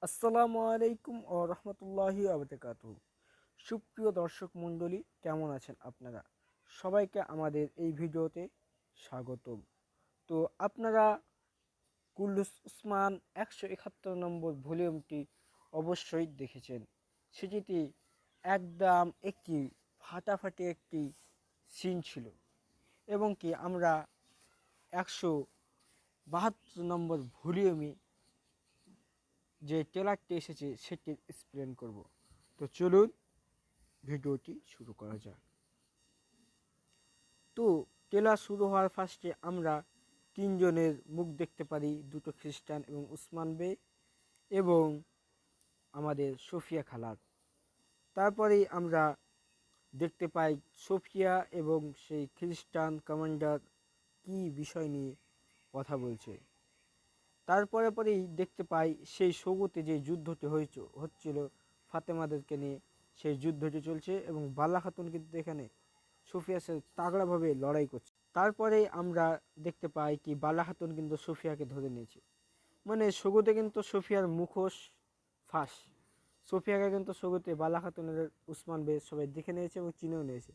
আসসালামু আলাইকুম ও রহমতুল্লাহি আবরাকাতুহু। সুপ্রিয় দর্শক মণ্ডলী, কেমন আছেন আপনারা? সবাইকে আমাদের এই ভিডিওতে স্বাগতম। তো আপনারা কুল্লুস উসমান 171 নম্বর ভলিউমটি অবশ্যই দেখেছেন। সেটিতে একদম একটি ফাটাফাটি একটি সিন ছিল, এবং কি আমরা 172 নম্বর ভলিউমে যে ট্রেলারটি এসেছে সেটি এক্সপ্লেন করব। তো চলুন ভিডিওটি শুরু করা যাক। তো ট্রেলার শুরু হওয়ার ফার্স্টে আমরা তিনজনের মুখ দেখতে পারি, দুটো খ্রিস্টান এবং উসমান বে এবং আমাদের সোফিয়া খালার। তারপরেই আমরা দেখতে পাই সোফিয়া এবং সেই খ্রিস্টান কমান্ডার কি বিষয় নিয়ে কথা বলছে। তারপরে পরেই দেখতে পাই সেই সৌগতে যে যুদ্ধটি হচ্ছিল ফাতেমাদেরকে নিয়ে, সেই যুদ্ধটি চলছে এবং বালা খাতুন কিন্তু এখানে সুফিয়ার সাথে তাগড়াভাবে লড়াই করছে। তারপরে আমরা দেখতে পাই কি বালা খাতুন কিন্তু সুফিয়াকে ধরে নিয়েছে। মানে সৌগতে কিন্তু সুফিয়ার মুখোশ ফাঁস। সুফিয়াকে কিন্তু সৌগতে বালা খাতুনের উসমান বে সবাই দেখে নিয়েছে এবং চিনেও নিয়েছে,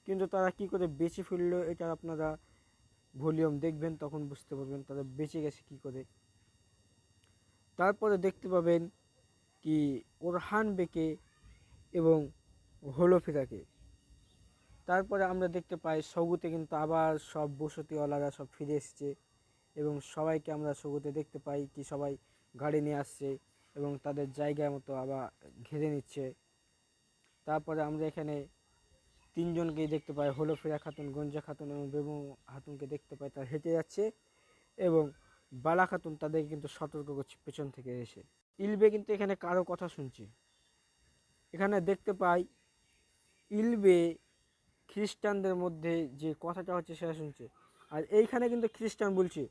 কিন্তু তারা কি করে বেঁচে ফিরলো এটা আপনারা ভলিউম দেখবেন, তখন বুঝতে পারবেন তারা বেঁচে গেছে কি করে। তারপরে দেখতে পাবেন কি ওরহান বেকে এবং হলোফিরাকে। তারপরে আমরা দেখতে পাই সৌগুতে কিন্তু আবার সব বসতিওয়ালারা সব ফিরে এসছে এবং সবাইকে আমরা সৌগুতে দেখতে পাই কি সবাই গাড়ি নিয়ে আসছে এবং তাদের জায়গা মতো আবার ঘিরে নিচ্ছে। তারপরে আমরা এখানে তিনজনকেই দেখতে পাই, হলোফিরা খাতুন, গঞ্জা খাতুন এবং বেগম খাতুনকে দেখতে পাই তারা হেঁটে যাচ্ছে এবং বালা খাতুন তাদেরকে কিন্তু সতর্ক করছে পেছন থেকে এসে। ইলবে কিন্তু এখানে কারো কথা শুনছে। এখানে দেখতে পাই ইলবে খ্রিস্টানদের মধ্যে যে কথাটা হচ্ছে সেটা শুনছে, আর এইখানে কিন্তু খ্রিস্টান বলছে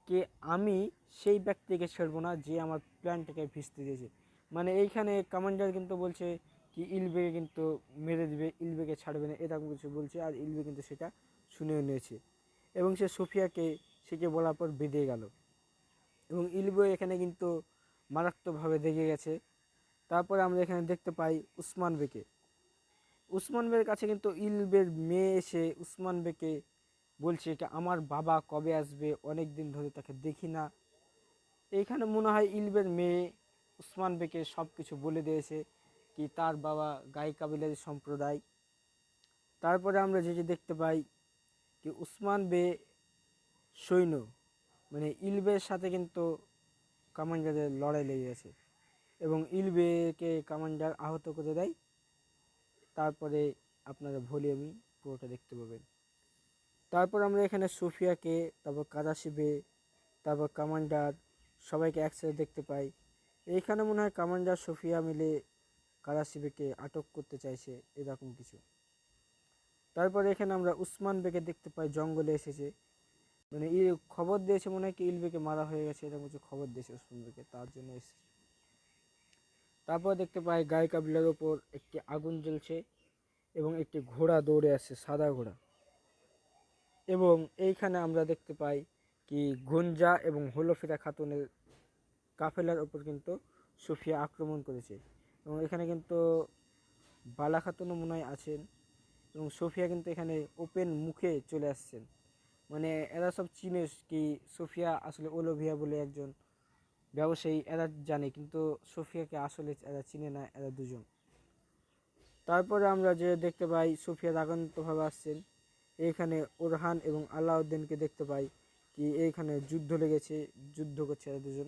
যে আমি সেই ব্যক্তিকে ছাড়বো না যে আমার প্ল্যানটাকে ভিস্তে দিয়েছে। মানে এইখানে কমান্ডার কিন্তু বলছে কি ইলবেকে কিন্তু মেরে দিবে, ইলবেকে ছাড়বে না, এরকম কিছু বলছে, আর ইলবে কিন্তু সেটা শুনেও নিয়েছে এবং সে সোফিয়াকে সেটি বলার পর বেঁধে গেল এবং ইলবে এখানে কিন্তু মারাত্মকভাবে রেগে গেছে। তারপরে আমরা এখানে দেখতে পাই উসমান বেকে। উসমান বের কাছে কিন্তু ইলবের মেয়ে এসে উসমান বেকে বলছে কি আমার বাবা কবে আসবে, অনেক দিন ধরে তাকে দেখি না। এইখানে মনে হয় ইলবের মেয়ে উসমান বেকে সব কিছু বলে দিয়েছে কি তার বাবা গাই কাবিলারি সম্প্রদায়। তারপরে আমরা যে দেখতে পাই কি উসমান বে সৈন্য, মানে ইলবের সাথে কিন্তু কমান্ডারের লড়াই লেগে গেছে এবং ইলবেকে কমান্ডার আহত করে দেয়। তারপরে আপনারা ভলিউমই পুরোটা দেখতে পাবেন। তারপর আমরা এখানে সোফিয়াকে, তারপর কাদাশিবে, তারপর কমান্ডার সবাইকে একসাথে দেখতে পাই। এইখানে মনে হয় কমান্ডার সোফিয়া মিলে কাদাশিবেকে আটক করতে চাইছে, এরকম কিছু। তারপরে এখানে আমরা উসমান বেকে দেখতে পাই জঙ্গলে এসেছে, মানে খবর দিয়েছে মনে হয় কি ইলবেকে মারা হয়ে গেছে, এরকম কিছু খবর দিয়েছে উসমান বেকে, তার জন্য এসেছে। তারপর দেখতে পাই গায়ে কাবিলার ওপর একটি আগুন জ্বলছে এবং একটি ঘোড়া দৌড়ে আসছে, সাদা ঘোড়া। এবং এইখানে আমরা দেখতে পাই কি গঞ্জা এবং হলোফিরা খাতুনের কাফেলার ওপর কিন্তু সুফিয়া আক্রমণ করেছে এবং এখানে কিন্তু বালা খাতুনও মনে হয় আছেন এবং সোফিয়া কিন্তু এখানে ওপেন মুখে চলে আসছেন। মানে এরা সব চিনে কি সোফিয়া আসলে ওলোভিয়া বলে একজন ব্যবসায়ী, এরা জানে, কিন্তু সোফিয়াকে আসলে এরা চিনে না, এরা দুজন। তারপরে আমরা যে দেখতে পাই সোফিয়া রাগান্বিতভাবে আসছেন। এইখানে ওরহান এবং আলাউদ্দিনকে দেখতে পাই কি এইখানে যুদ্ধ লেগেছে, যুদ্ধ করছে এরা দুজন।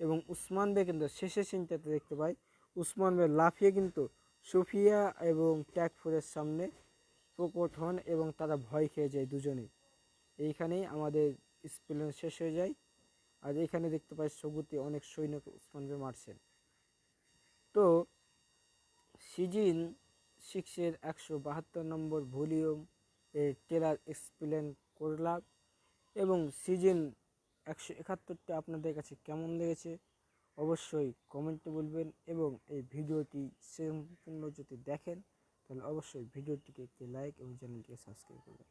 এবং উসমান বে কিন্তু শেষের সিনটাতে দেখতে পাই উসমান বে লাফিয়ে কিন্তু সোফিয়া এবং ট্যাগফোরের সামনে প্রকট হন এবং তারা ভয় খেয়ে যায় দুজনেই। এইখানেই আমাদের স্পেলেন শেষ হয়ে যায়। আর এখানে দেখতে পাই সবুতে অনেক সৈন্যকে উসমান বে মারছেন। তো সিজন 6-এর 172 নম্বর ভলিউম এর ট্রেলার এক্সপ্লেন করলাম এবং সিজন 171টা আপনাদের কাছে কেমন লেগেছে অবশ্যই কমেন্টে বলবেন এবং এই ভিডিওটি সম্পূর্ণ যদি দেখেন তাহলে অবশ্যই ভিডিওটিকে একটি লাইক এবং চ্যানেলটিকে সাবস্ক্রাইব করবেন।